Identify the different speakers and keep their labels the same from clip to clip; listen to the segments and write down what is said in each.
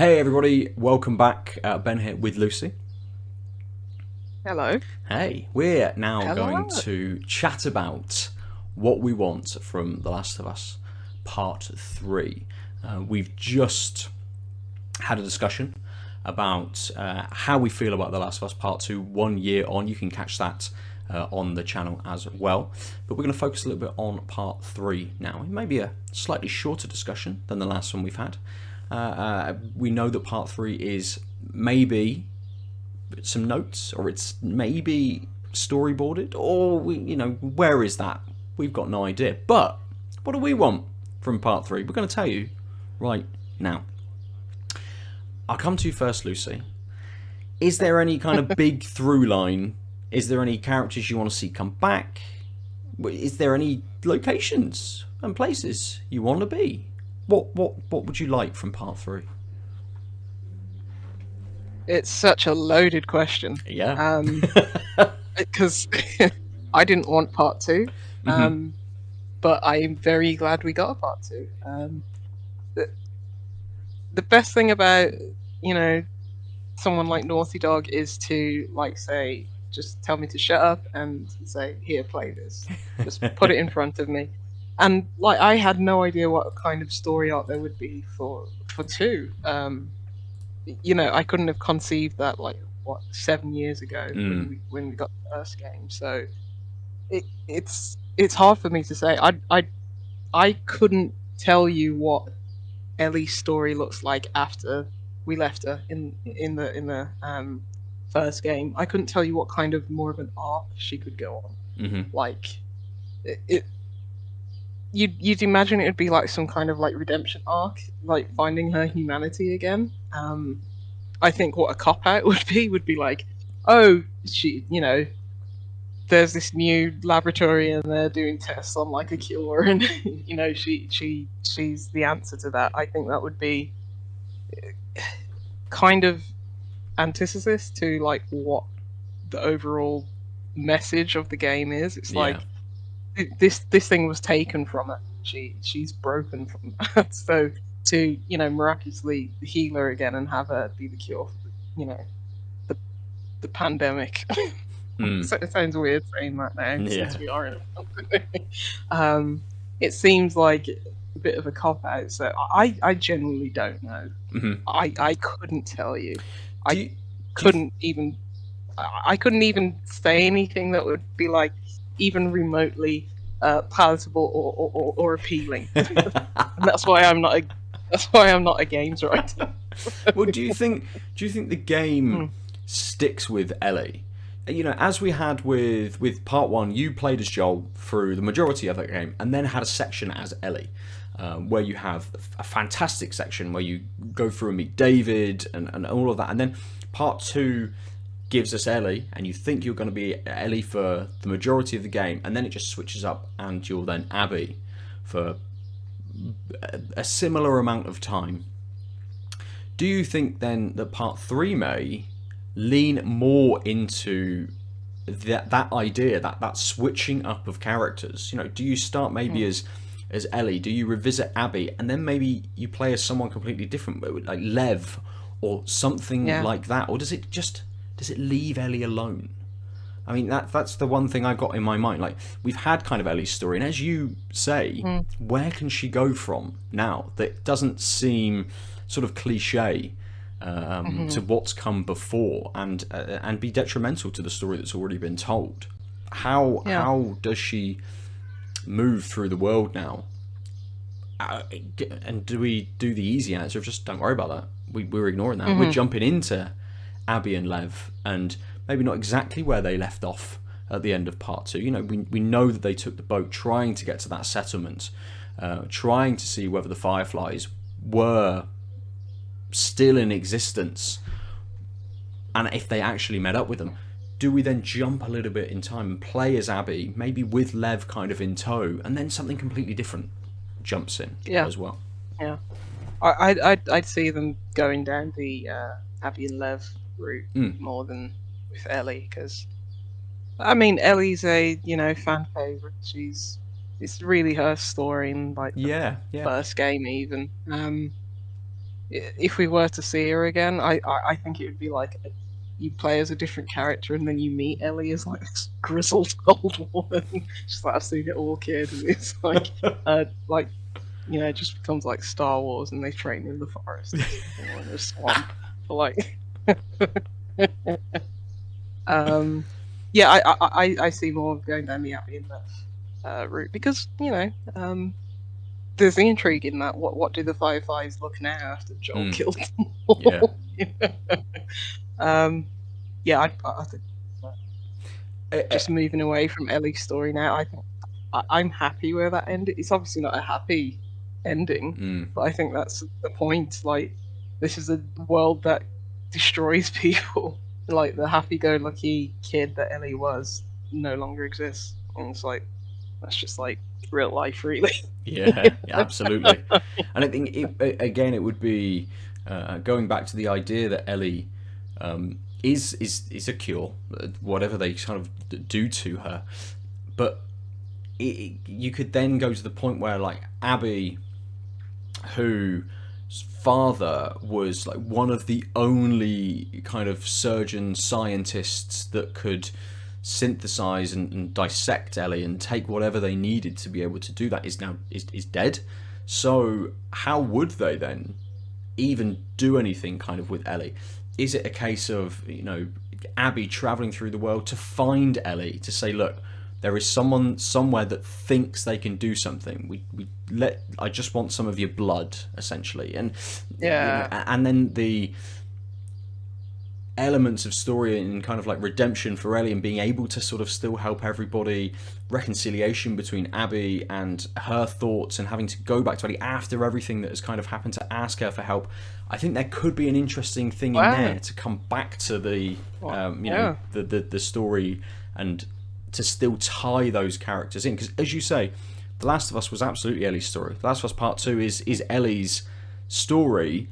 Speaker 1: Hey everybody, welcome back. Ben here with Lucy.
Speaker 2: Hello.
Speaker 1: Hey, we're now going
Speaker 2: Hello.
Speaker 1: to chat about what we want from The Last of Us Part 3. We've just had a discussion about how we feel about The Last of Us Part 2 1 year on. You can catch that on the channel as well. But we're going to focus a little bit on Part 3 now. It may be a slightly shorter discussion than the last one we've had. We know that Part 3 is maybe some notes, or it's maybe storyboarded, or where is that? We've got no idea. But what do we want from Part 3? We're going to tell you right now. I'll come to you first, Lucy. Is there any kind of big through line? Is there any characters you want to see come back? Is there any locations and places you want to be? What would you like from Part 3?
Speaker 2: It's such a loaded question.
Speaker 1: Yeah.
Speaker 2: Because I didn't want part two.
Speaker 1: Mm-hmm.
Speaker 2: But I'm very glad we got a part two. The, the best thing about, you know, someone like Naughty Dog is to say, just tell me to shut up and say, here, play this. Just put it in front of me. And I had no idea what kind of story arc there would be for two. I couldn't have conceived that 7 years ago when
Speaker 1: Mm.
Speaker 2: we got the first game. So it's hard for me to say. I couldn't tell you what Ellie's story looks like after we left her in the first game. I couldn't tell you what kind of more of an arc she could go on.
Speaker 1: Mm-hmm.
Speaker 2: Like it you'd imagine it would be like some kind of redemption arc, like finding her humanity again. I think what a cop out would be like, oh, there's this new laboratory and they're doing tests on a cure, and she's the answer to that. I think that would be kind of antithesis to what the overall message of the game is. It's
Speaker 1: Yeah.
Speaker 2: like this thing was taken from her. She's broken from that. So to miraculously heal her again and have her be the cure for the the pandemic.
Speaker 1: Mm.
Speaker 2: So it sounds weird saying that now since
Speaker 1: Yeah.
Speaker 2: we are in a pandemic. It seems like a bit of a cop out. So I genuinely don't know.
Speaker 1: Mm-hmm.
Speaker 2: I couldn't tell you.
Speaker 1: Do
Speaker 2: I
Speaker 1: you do you
Speaker 2: couldn't even I couldn't even say anything that would be even remotely palatable or appealing. And that's why I'm not a games writer.
Speaker 1: well, do you think the game
Speaker 2: Mm,
Speaker 1: sticks with Ellie? As we had with part one, you played as Joel through the majority of that game, and then had a section as Ellie, where you have a fantastic section where you go through and meet David and all of that, and then part two gives us Ellie, and you think you're going to be Ellie for the majority of the game, and then it just switches up, and you're then Abby for a similar amount of time. Do you think then that part three may lean more into that idea, that switching up of characters? Do you start maybe
Speaker 2: mm,
Speaker 1: as Ellie? Do you revisit Abby, and then maybe you play as someone completely different, like Lev or something
Speaker 2: yeah.
Speaker 1: like that? Or does it leave Ellie alone? I mean, that's the one thing I got in my mind. Like, we've had kind of Ellie's story, and as you say,
Speaker 2: Mm,
Speaker 1: where can she go from now that doesn't seem sort of cliche to
Speaker 2: mhm,
Speaker 1: what's come before, and be detrimental to the story that's already been told? How
Speaker 2: yeah.
Speaker 1: how does she move through the world now? Uh, and do we do the easy answer of just don't worry about that? We're ignoring that. We're
Speaker 2: Mhm,
Speaker 1: jumping into Abby and Lev, and maybe not exactly where they left off at the end of part two. We know that they took the boat trying to get to that settlement, trying to see whether the Fireflies were still in existence, and if they actually met up with them. Do we then jump a little bit in time and play as Abby, maybe with Lev kind of in tow, and then something completely different jumps in
Speaker 2: yeah.
Speaker 1: as well?
Speaker 2: Yeah. I'd see them going down the Abby and Lev route
Speaker 1: Mm.
Speaker 2: more than with Ellie, because I mean Ellie's a fan favorite. It's really her story in the
Speaker 1: Yeah, yeah.
Speaker 2: first game even. if we were to see her again, I think it would be like you play as a different character and then you meet Ellie as like this grizzled old woman. She's like, I've seen it all, kid. And it's like it just becomes like Star Wars and they train in the forest or something or in a swamp. But like, yeah, I see more of going down the Abby and the route because there's the intrigue in that. What do the Fireflies look now after Joel killed them
Speaker 1: Yeah.
Speaker 2: all? Yeah, I think just moving away from Ellie's story now. I think I'm happy where that ended. It's obviously not a happy ending, but I think that's the point. Like, this is a world that destroys people. Like, the happy-go-lucky kid that Ellie was no longer exists, and it's like that's just like real life, really.
Speaker 1: Yeah, absolutely. And I think it would be going back to the idea that Ellie is a cure, whatever they kind of do to her. But you could then go to the point where, like, Abby, whose father was like one of the only kind of surgeon scientists that could synthesize and dissect Ellie and take whatever they needed to be able to do that, is now is dead. So how would they then even do anything kind of with Ellie? Is it a case of Abby traveling through the world to find Ellie, to say, look, there is someone somewhere that thinks they can do something. I just want some of your blood, essentially. And and then the elements of story and kind of like redemption for Ellie and being able to sort of still help everybody, reconciliation between Abby and her thoughts and having to go back to Ellie after everything that has kind of happened to ask her for help. I think there could be an interesting thing in there to come back to the the story and to still tie those characters in, because as you say, The Last of Us was absolutely Ellie's story. The Last of Us Part 2 is Ellie's story.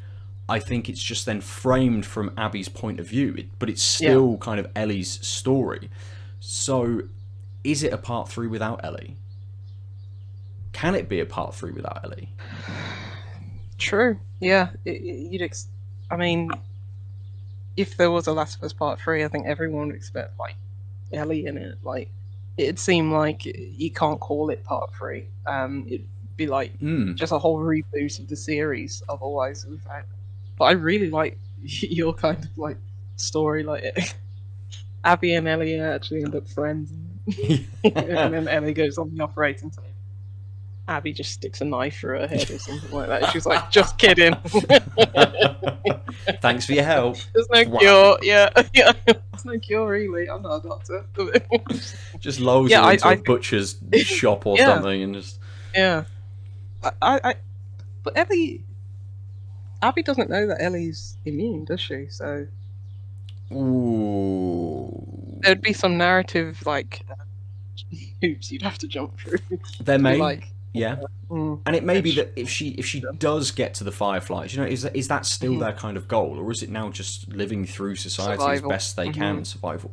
Speaker 1: I think it's just then framed from Abby's point of view, but it's still kind of Ellie's story. So is it a Part 3 without Ellie? Can it be a Part 3 without Ellie?
Speaker 2: True. Yeah. I mean, if there was a Last of Us Part 3, I think everyone would expect like Ellie in it. Like, it'd seem like you can't call it Part 3. It'd be like just a whole reboot of the series otherwise. But I really like your kind of like story. Like, Abby and Ellie actually end up friends, and then Ellie goes on the operating table. Abby just sticks a knife through her head or something like that. She's like, just kidding.
Speaker 1: Thanks for your help.
Speaker 2: There's no cure. Yeah. There's no cure, really. I'm not a doctor.
Speaker 1: Just lulls her into a butcher's shop or something and just...
Speaker 2: Yeah. But Abby doesn't know that Ellie's immune, does she? So...
Speaker 1: Ooh.
Speaker 2: There'd be some narrative, like, hoops you'd have to jump through.
Speaker 1: There may... Yeah, and it may be that if she does get to the Fireflies, is that still their kind of goal, or is it now just living through society as best they can in survival,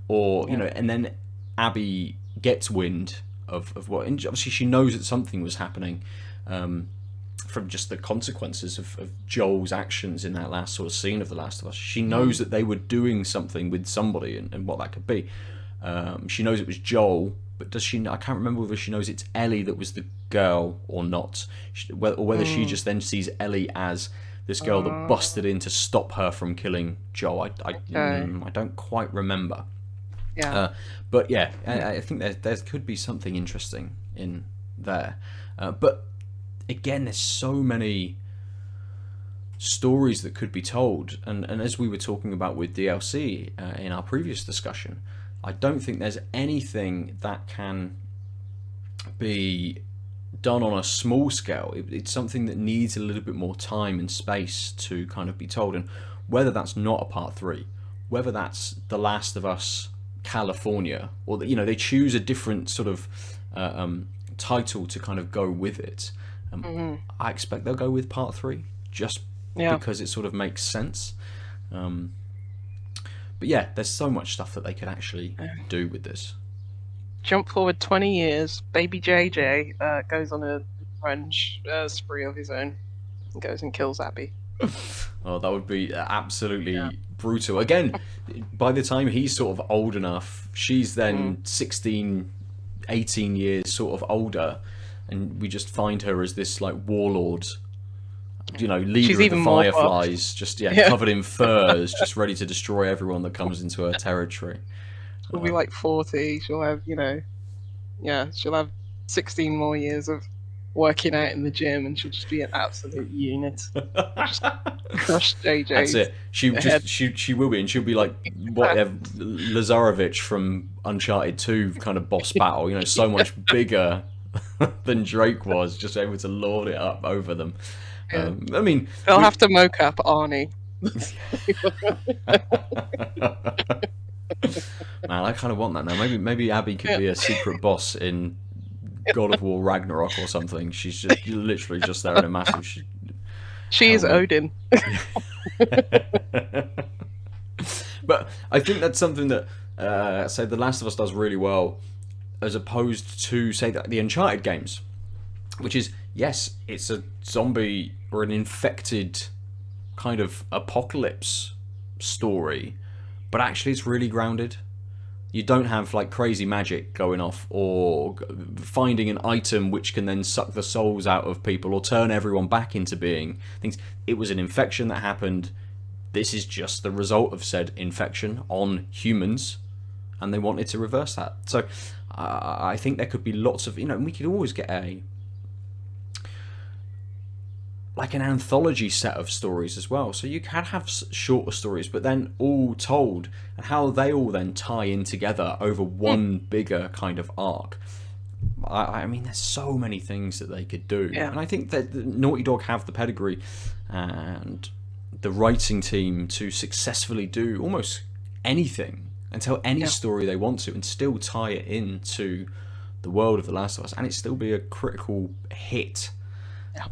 Speaker 1: or and then Abby gets wind of what, and obviously she knows that something was happening, from just the consequences of Joel's actions in that last sort of scene of The Last of Us. She knows that they were doing something with somebody and what that could be. She knows it was Joel. But does she? I can't remember whether she knows it's Ellie that was the girl or not, or whether she just then sees Ellie as this girl that busted in to stop her from killing Joel. I don't quite remember.
Speaker 2: Yeah.
Speaker 1: But yeah, I think there could be something interesting in there. But again, there's so many stories that could be told, and as we were talking about with DLC in our previous discussion, I don't think there's anything that can be done on a small scale. It's something that needs a little bit more time and space to kind of be told, and whether that's not a Part 3, whether that's The Last of Us California, or they choose a different sort of title to kind of go with it. I expect they'll go with Part 3 just because it sort of makes sense. But yeah, there's so much stuff that they could actually do with this.
Speaker 2: Jump forward 20 years, baby JJ goes on a revenge spree of his own and goes and kills Abby.
Speaker 1: Oh, that would be
Speaker 2: Yeah.
Speaker 1: absolutely brutal. Again, by the time he's sort of old enough, she's
Speaker 2: Mm.
Speaker 1: then 16, 18 years sort of older, and we just find her as this like warlord,
Speaker 2: She's
Speaker 1: leader of the
Speaker 2: even more buff.
Speaker 1: Fireflies, just
Speaker 2: Yeah.
Speaker 1: covered in furs, just ready to destroy everyone that comes into her territory.
Speaker 2: She'll be like 40. She'll have, yeah, she'll have 16 more years of working out in the gym, and she'll just be an absolute unit. Just crush
Speaker 1: That's
Speaker 2: JJ's
Speaker 1: it. She
Speaker 2: head.
Speaker 1: just she will be, and she'll be like whatever Lazarevich from Uncharted 2 kind of boss battle. So much bigger than Drake was, just able to lord it up over them.
Speaker 2: Yeah.
Speaker 1: I mean,
Speaker 2: They'll
Speaker 1: we
Speaker 2: have to mocap Arnie.
Speaker 1: man, I kind of want that now. Maybe Abby could
Speaker 2: Yeah.
Speaker 1: be a secret boss in God of War Ragnarok or something. She's just literally just there in a massive
Speaker 2: She is
Speaker 1: helmet.
Speaker 2: Odin.
Speaker 1: But I think that's something that say The Last of Us does really well, as opposed to say that the Uncharted games, which is, yes, it's a zombie or an infected kind of apocalypse story, but actually it's really grounded. You don't have like crazy magic going off or finding an item which can then suck the souls out of people or turn everyone back into being things. It was an infection that happened. This is just the result of said infection on humans, and they wanted to reverse that. So I think there could be lots of, we could always get like an anthology set of stories as well. So you can have shorter stories, but then all told, and how they all then tie in together over one bigger kind of arc. I mean, there's so many things that they could do,
Speaker 2: Yeah.
Speaker 1: and I think that Naughty Dog have the pedigree and the writing team to successfully do almost anything and tell any story they want to, and still tie it into the world of The Last of Us, and it still be a critical hit.
Speaker 2: Yeah.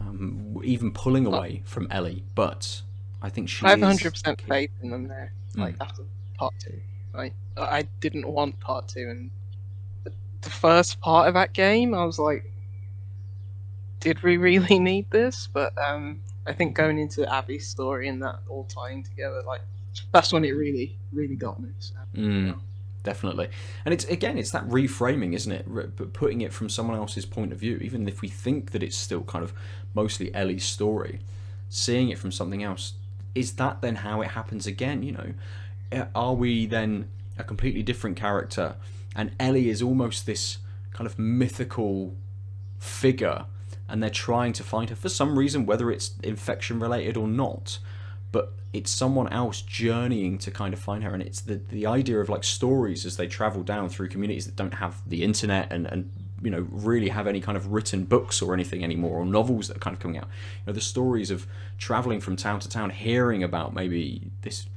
Speaker 1: Even pulling away from Ellie, but I think she
Speaker 2: I have
Speaker 1: is
Speaker 2: 100%
Speaker 1: key.
Speaker 2: faith in them there. Like after part 2, I didn't want part 2, and the first part of that game, I was like, did we really need this? But I think going into Abby's story and that all tying together, like that's when it really, really got me. So, yeah.
Speaker 1: Definitely, and it's that reframing, isn't it? But putting it from someone else's point of view, even if we think that it's still kind of mostly Ellie's story, seeing it from something else, is that then how it happens again? Are we then a completely different character, and Ellie is almost this kind of mythical figure, and they're trying to find her for some reason, whether it's infection related or not, but it's someone else journeying to kind of find her. And it's the idea of like stories as they travel down through communities that don't have the internet and really have any kind of written books or anything anymore, or novels that are kind of coming out. The stories of traveling from town to town, hearing about maybe this,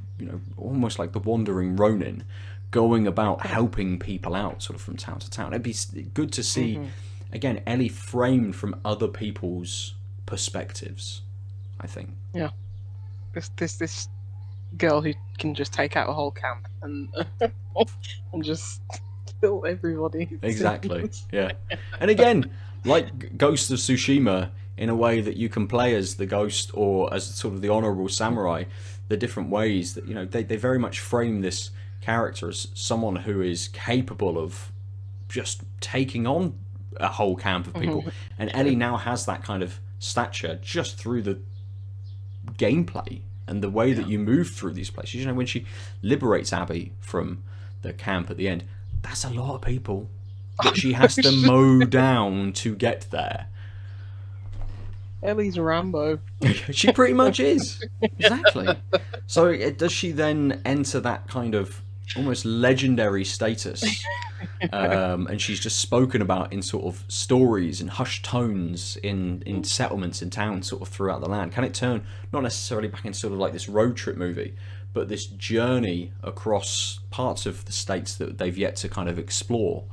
Speaker 1: almost like the wandering Ronin, going about helping people out sort of from town to town. It'd be good to see again Ellie framed from other people's perspectives, I think.
Speaker 2: Yeah. This girl who can just take out a whole camp and and just kill everybody.
Speaker 1: Exactly. Yeah. And again, like Ghost of Tsushima, in a way that you can play as the ghost or as sort of the honorable samurai, the different ways that they very much frame this character as someone who is capable of just taking on a whole camp of people. And Ellie now has that kind of stature just through the gameplay and the way that you move through these places. When she liberates Abby from the camp at the end, that's a lot of people that she has to mow down to get there.
Speaker 2: Ellie's Rambo.
Speaker 1: She pretty much is. Exactly. So does she then enter that kind of almost legendary status? And she's just spoken about in sort of stories and hushed tones in settlements in towns sort of throughout the land. Can it turn not necessarily back into sort of like this road trip movie, but this journey across parts of the states that they've yet to kind of explore,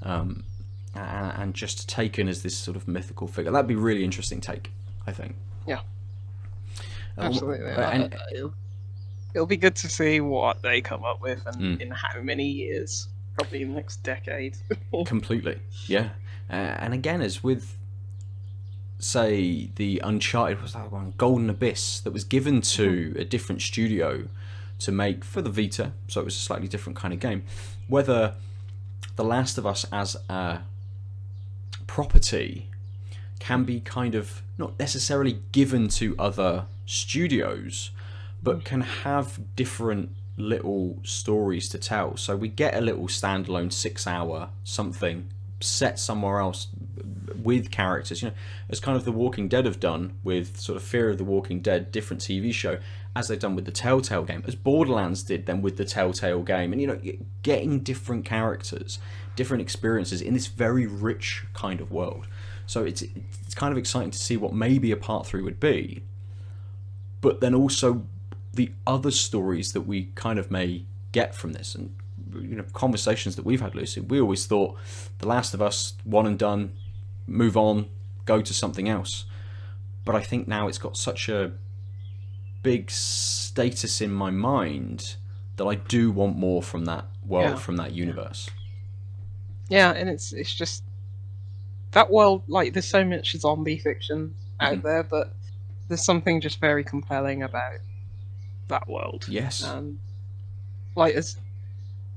Speaker 1: and just taken as this sort of mythical figure? That'd be a really interesting take, I think.
Speaker 2: Yeah. Absolutely.
Speaker 1: And
Speaker 2: It'll be good to see what they come up with and in how many years. Probably in the next decade.
Speaker 1: completely, yeah. And again, as with say the Uncharted, was that one, Golden Abyss, that was given to a different studio to make for the Vita, so it was a slightly different kind of game. Whether The Last of Us as a property can be kind of not necessarily given to other studios, but can have different little stories to tell. So we get a little standalone 6-hour something set somewhere else with characters, as kind of The Walking Dead have done with sort of Fear of the Walking Dead, different TV show, as they've done with the Telltale game, as Borderlands did then with the Telltale game, and getting different characters, different experiences in this very rich kind of world. So it's kind of exciting to see what maybe a part 3 would be, but then also the other stories that we kind of may get from this. And conversations that we've had, Lucy, we always thought The Last of Us, one and done, move on, go to something else. But I think now it's got such a big status in my mind that I do want more from that world, from that universe.
Speaker 2: Yeah, and it's just that world, like, there's so much zombie fiction out there, but there's something just very compelling about that world.
Speaker 1: Yes.
Speaker 2: Like,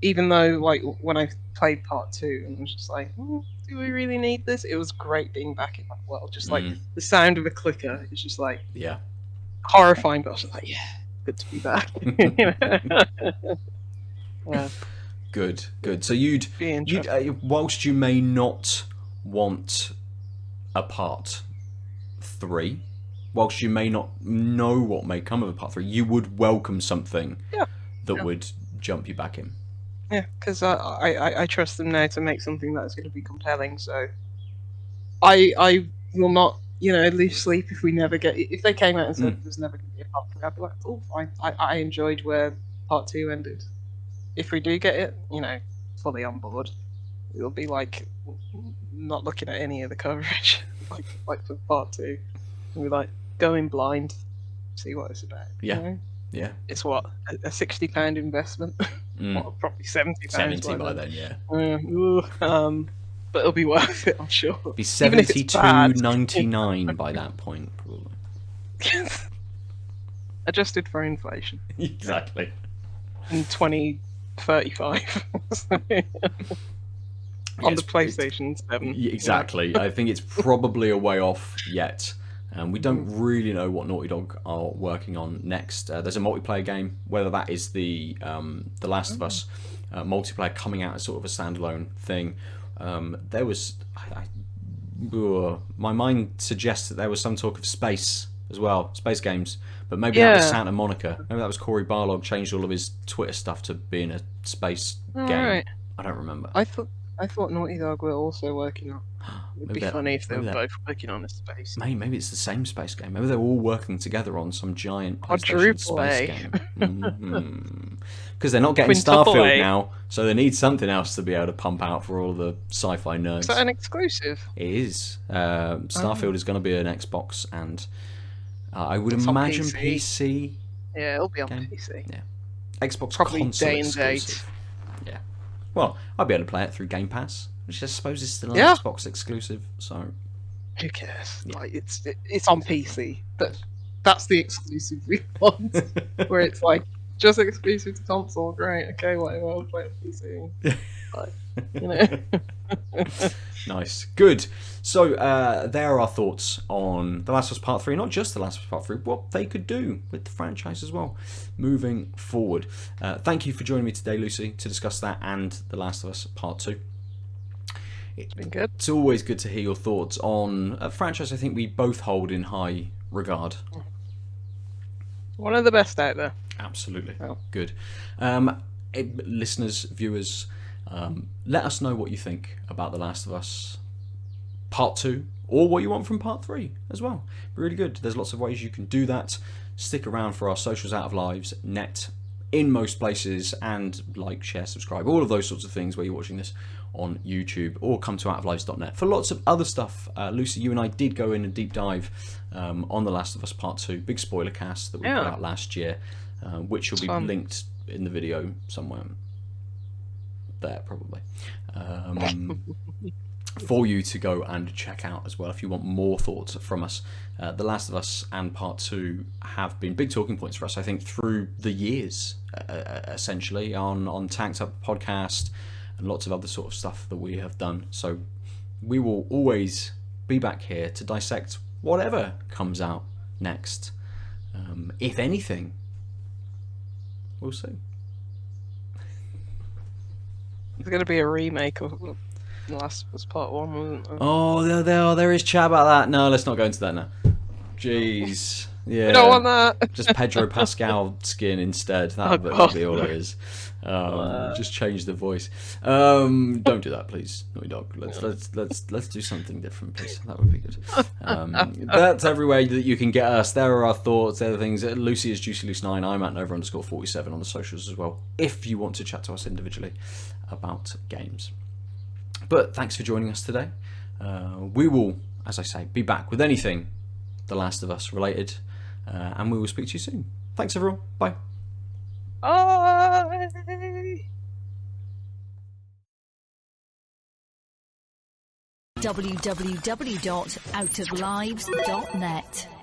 Speaker 2: even though, like, when I played part 2, and I was just like, do we really need this? It was great being back in that world. Just like the sound of a clicker is just like horrifying, but I was just like, yeah, good to be back. Yeah.
Speaker 1: Good. So you'd whilst you may not want a part 3, whilst you may not know what may come of a part 3, you would welcome something that would jump you back in.
Speaker 2: Yeah, because I trust them now to make something that's going to be compelling. So I will not, lose sleep if we never get. If they came out and said there's never going to be a part 3, I'd be like, oh, fine. I enjoyed where part 2 ended. If we do get it, fully on board. It'll be like not looking at any of the coverage, like for part 2. We'll be like going blind, see what it's about.
Speaker 1: Yeah. Yeah.
Speaker 2: It's what, a £60 investment. Well, probably £70
Speaker 1: by then, yeah.
Speaker 2: But it'll be worth it, I'm sure.
Speaker 1: It'll be $72.99 by that point, probably.
Speaker 2: Adjusted for inflation.
Speaker 1: Exactly.
Speaker 2: In 2035. On the PlayStation 7.
Speaker 1: Exactly. I think it's probably a way off yet. We don't really know what Naughty Dog are working on next. There's a multiplayer game, whether that is the Last of Us multiplayer coming out as sort of a standalone thing. There was, my mind suggests that there was some talk of space as well, space games, but maybe that was Santa Monica. Maybe that was Cory Barlog changed all of his Twitter stuff to being a space game. Right. I don't remember.
Speaker 2: I thought Naughty Dog were also working on. It'd be funny if they were both working on a space.
Speaker 1: Maybe it's the same space game. Maybe they're all working together on some giant PlayStation space game. Because they're not getting Starfield now, so they need something else to be able to pump out for all the sci-fi nerds.
Speaker 2: Is that an exclusive?
Speaker 1: It is. Starfield is going to be an Xbox, and I would imagine PC.
Speaker 2: Yeah, it'll be on PC.
Speaker 1: Yeah, Xbox
Speaker 2: probably
Speaker 1: console
Speaker 2: day and
Speaker 1: exclusive. Date. Yeah. Well, I'll be able to play it through Game Pass, which I suppose is still an Xbox exclusive. So
Speaker 2: who cares? Yeah. Like it's on PC. That's the exclusive we want. Where it's like just exclusive to console. Great. Okay, whatever. I'll play it on PC.
Speaker 1: Nice. Good. So there are our thoughts on The Last of Us Part 3, not just The Last of Us Part 3, what they could do with the franchise as well moving forward. Thank you for joining me today, Lucy, to discuss that and The Last of Us Part 2.
Speaker 2: It's been good.
Speaker 1: It's always good to hear your thoughts on a franchise I think we both hold in high regard.
Speaker 2: One of the best out there.
Speaker 1: Absolutely. Oh. Good. Listeners, viewers, let us know what you think about The Last of Us Part 2, or what you want from Part 3 as well. Really good. There's lots of ways you can do that. Stick around for our socials out of lives net in most places, and like, share, subscribe, all of those sorts of things where you're watching this on YouTube, or come to outoflives.net for lots of other stuff. Lucy, you and I did go in a deep dive on The Last of Us Part 2, big spoiler cast that we put out last year, which will be linked in the video somewhere there, probably. for you to go and check out as well if you want more thoughts from us. The Last of Us and Part 2 have been big talking points for us, I think, through the years, essentially, on Tanked Up Podcast and lots of other sort of stuff that we have done. So we will always be back here to dissect whatever comes out next. If anything, we'll see.
Speaker 2: There's going to be a remake of The Last of Us Part 1, wasn't there?
Speaker 1: Oh, there is chat about that. No, let's not go into that now. Jeez. Yeah.
Speaker 2: I don't want that.
Speaker 1: Just Pedro Pascal skin instead. That'll be all it is. Just change the voice. Don't do that, please, Naughty Dog. Let's do something different, please. That would be good. That's every way that you can get us. There are our thoughts. There are things. Lucy is JuicyLuce9. I'm at Nova_47 on the socials as well. If you want to chat to us individually about games. But thanks for joining us today. We will, as I say, be back with anything The Last of Us related, and we will speak to you soon. Thanks, everyone. Bye.
Speaker 2: Bye.
Speaker 3: www.outoflives.net